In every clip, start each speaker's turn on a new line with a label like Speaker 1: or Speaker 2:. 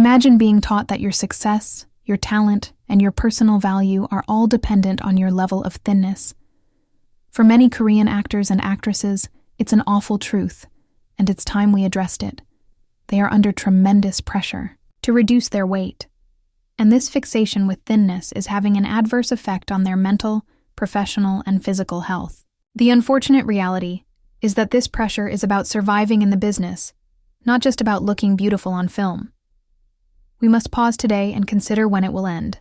Speaker 1: Imagine being taught that your success, your talent, and your personal value are all dependent on your level of thinness. For many Korean actors and actresses, it's an awful truth, and it's time we addressed it. They are under tremendous pressure to reduce their weight, and this fixation with thinness is having an adverse effect on their mental, professional, and physical health. The unfortunate reality is that this pressure is about surviving in the business, not just about looking beautiful on film. We must pause today and consider when it will end.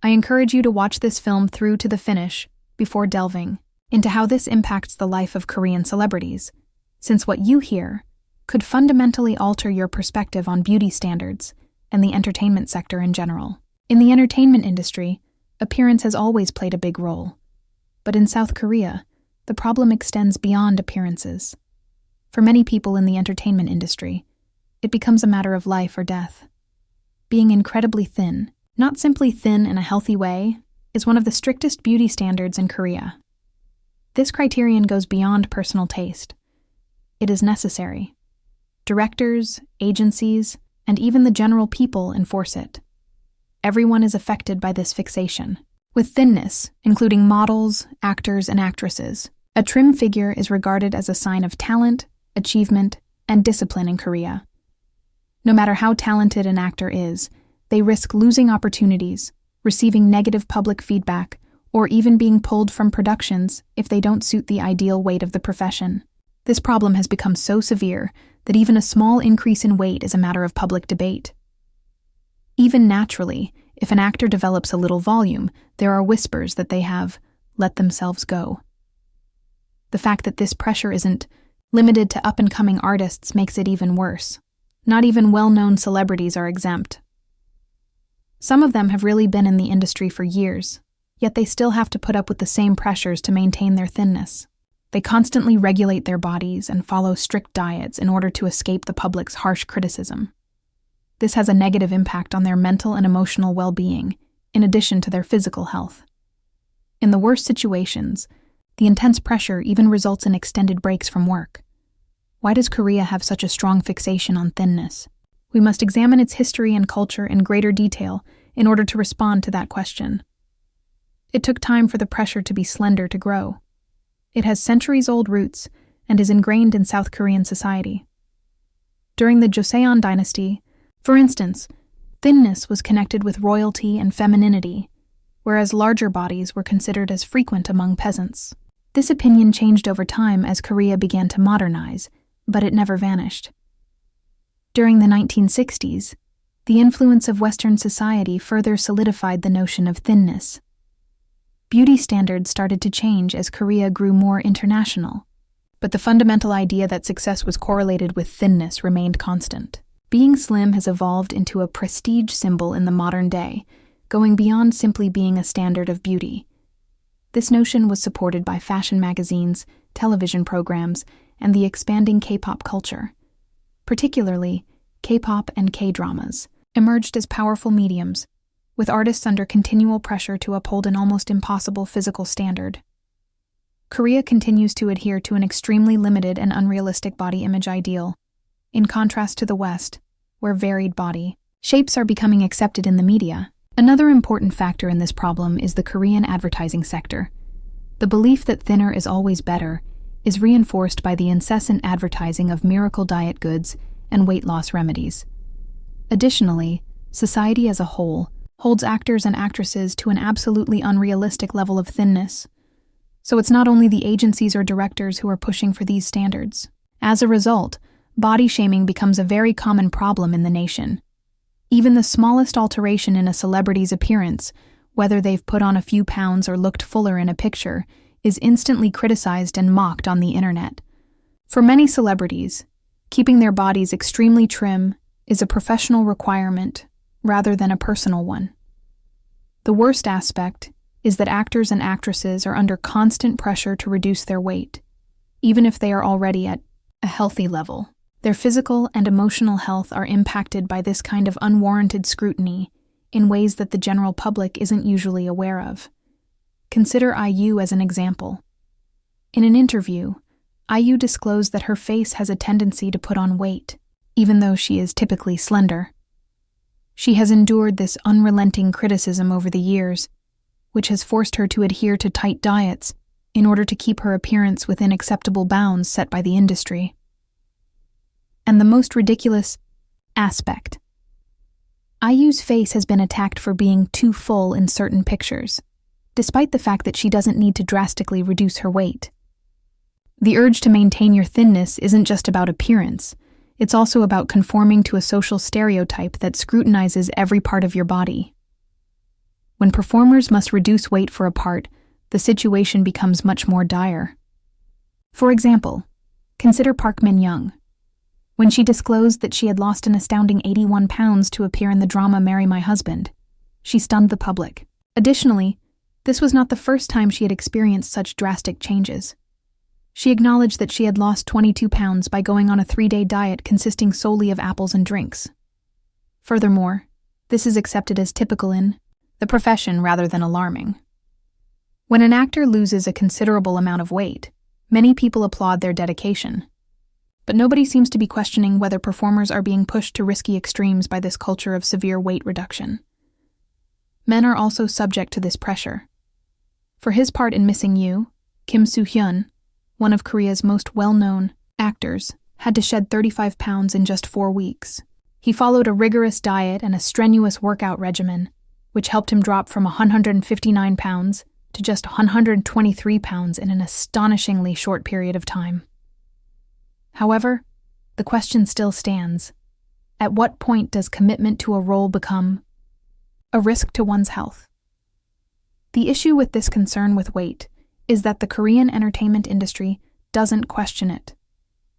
Speaker 1: I encourage you to watch this film through to the finish before delving into how this impacts the life of Korean celebrities, since what you hear could fundamentally alter your perspective on beauty standards and the entertainment sector in general. In the entertainment industry, appearance has always played a big role. But in South Korea, the problem extends beyond appearances. For many people in the entertainment industry, it becomes a matter of life or death. Being incredibly thin, not simply thin in a healthy way, is one of the strictest beauty standards in Korea. This criterion goes beyond personal taste. It is necessary. Directors, agencies, and even the general people enforce it. Everyone is affected by this fixation. With thinness, including models, actors, and actresses, a trim figure is regarded as a sign of talent, achievement, and discipline in Korea. No matter how talented an actor is, they risk losing opportunities, receiving negative public feedback, or even being pulled from productions if they don't suit the ideal weight of the profession. This problem has become so severe that even a small increase in weight is a matter of public debate. Even naturally, if an actor develops a little volume, there are whispers that they have let themselves go. The fact that this pressure isn't limited to up-and-coming artists makes it even worse. Not even well-known celebrities are exempt. Some of them have really been in the industry for years, yet they still have to put up with the same pressures to maintain their thinness. They constantly regulate their bodies and follow strict diets in order to escape the public's harsh criticism. This has a negative impact on their mental and emotional well-being, in addition to their physical health. In the worst situations, the intense pressure even results in extended breaks from work. Why does Korea have such a strong fixation on thinness? We must examine its history and culture in greater detail in order to respond to that question. It took time for the pressure to be slender to grow. It has centuries-old roots and is ingrained in South Korean society. During the Joseon dynasty, for instance, thinness was connected with royalty and femininity, whereas larger bodies were considered as frequent among peasants. This opinion changed over time as Korea began to modernize, but it never vanished. During the 1960s, the influence of Western society further solidified the notion of thinness. Beauty standards started to change as Korea grew more international, but the fundamental idea that success was correlated with thinness remained constant. Being slim has evolved into a prestige symbol in the modern day, going beyond simply being a standard of beauty. This notion was supported by fashion magazines, television programs, and the expanding K-pop culture. Particularly, K-pop and K-dramas emerged as powerful mediums, with artists under continual pressure to uphold an almost impossible physical standard. Korea continues to adhere to an extremely limited and unrealistic body image ideal, in contrast to the West, where varied body shapes are becoming accepted in the media. Another important factor in this problem is the Korean advertising sector. The belief that thinner is always better is reinforced by the incessant advertising of miracle diet goods and weight loss remedies. Additionally, society as a whole holds actors and actresses to an absolutely unrealistic level of thinness. So it's not only the agencies or directors who are pushing for these standards. As a result, body shaming becomes a very common problem in the nation. Even the smallest alteration in a celebrity's appearance, whether they've put on a few pounds or looked fuller in a picture, is instantly criticized and mocked on the internet. For many celebrities, keeping their bodies extremely trim is a professional requirement rather than a personal one. The worst aspect is that actors and actresses are under constant pressure to reduce their weight, even if they are already at a healthy level. Their physical and emotional health are impacted by this kind of unwarranted scrutiny in ways that the general public isn't usually aware of. Consider IU as an example. In an interview, IU disclosed that her face has a tendency to put on weight, even though she is typically slender. She has endured this unrelenting criticism over the years, which has forced her to adhere to tight diets in order to keep her appearance within acceptable bounds set by the industry. And the most ridiculous aspect. IU's face has been attacked for being too full in certain pictures, despite the fact that she doesn't need to drastically reduce her weight. The urge to maintain your thinness isn't just about appearance, it's also about conforming to a social stereotype that scrutinizes every part of your body. When performers must reduce weight for a part, the situation becomes much more dire. For example, consider Park Min-young. When she disclosed that she had lost an astounding 81 pounds to appear in the drama Marry My Husband, she stunned the public. Additionally, this was not the first time she had experienced such drastic changes. She acknowledged that she had lost 22 pounds by going on a 3-day diet consisting solely of apples and drinks. Furthermore, this is accepted as typical in the profession rather than alarming. When an actor loses a considerable amount of weight, many people applaud their dedication. But nobody seems to be questioning whether performers are being pushed to risky extremes by this culture of severe weight reduction. Men are also subject to this pressure. For his part in Missing You, Kim Soo-hyun, one of Korea's most well-known actors, had to shed 35 pounds in just 4 weeks. He followed a rigorous diet and a strenuous workout regimen, which helped him drop from 159 pounds to just 123 pounds in an astonishingly short period of time. However, the question still stands. At what point does commitment to a role become a risk to one's health? The issue with this concern with weight is that the Korean entertainment industry doesn't question it.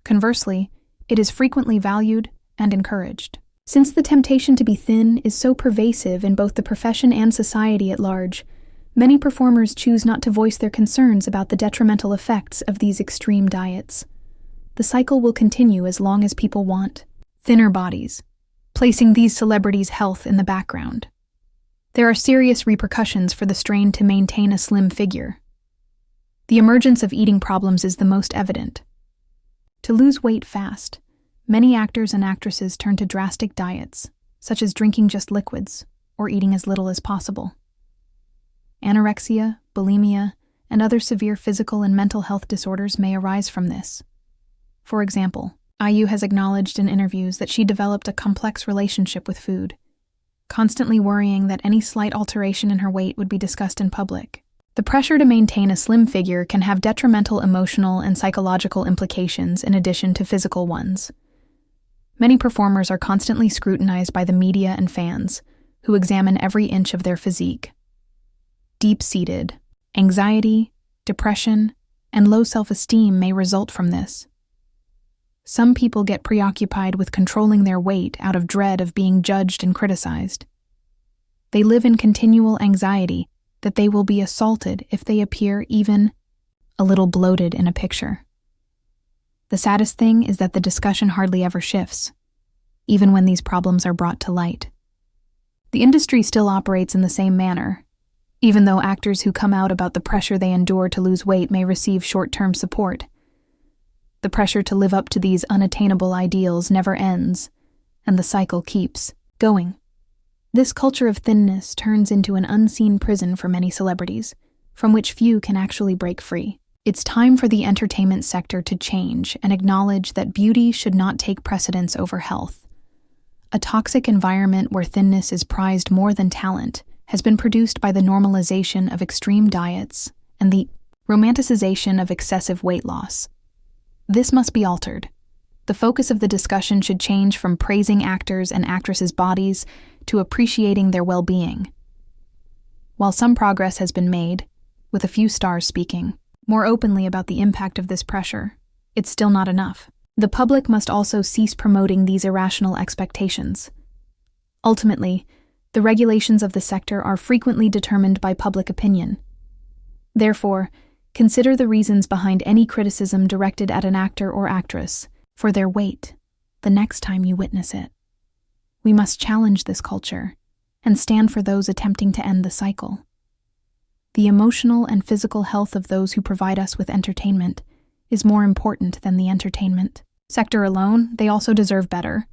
Speaker 1: Conversely, it is frequently valued and encouraged. Since the temptation to be thin is so pervasive in both the profession and society at large, many performers choose not to voice their concerns about the detrimental effects of these extreme diets. The cycle will continue as long as people want thinner bodies, placing these celebrities' health in the background. There are serious repercussions for the strain to maintain a slim figure. The emergence of eating problems is the most evident. To lose weight fast, many actors and actresses turn to drastic diets, such as drinking just liquids or eating as little as possible. Anorexia, bulimia, and other severe physical and mental health disorders may arise from this. For example, IU has acknowledged in interviews that she developed a complex relationship with food, constantly worrying that any slight alteration in her weight would be discussed in public. The pressure to maintain a slim figure can have detrimental emotional and psychological implications in addition to physical ones. Many performers are constantly scrutinized by the media and fans, who examine every inch of their physique. Deep-seated anxiety, depression, and low self-esteem may result from this. Some people get preoccupied with controlling their weight out of dread of being judged and criticized. They live in continual anxiety that they will be assaulted if they appear even a little bloated in a picture. The saddest thing is that the discussion hardly ever shifts, even when these problems are brought to light. The industry still operates in the same manner, even though actors who come out about the pressure they endure to lose weight may receive short-term support. The pressure to live up to these unattainable ideals never ends, and the cycle keeps going. This culture of thinness turns into an unseen prison for many celebrities, from which few can actually break free. It's time for the entertainment sector to change and acknowledge that beauty should not take precedence over health. A toxic environment where thinness is prized more than talent has been produced by the normalization of extreme diets and the romanticization of excessive weight loss. This must be altered. The focus of the discussion should change from praising actors and actresses' bodies to appreciating their well-being. While some progress has been made, with a few stars speaking more openly about the impact of this pressure, it's still not enough. The public must also cease promoting these irrational expectations. Ultimately, the regulations of the sector are frequently determined by public opinion. Therefore, consider the reasons behind any criticism directed at an actor or actress for their weight the next time you witness it. We must challenge this culture and stand for those attempting to end the cycle. The emotional and physical health of those who provide us with entertainment is more important than the entertainment sector alone. They also deserve better.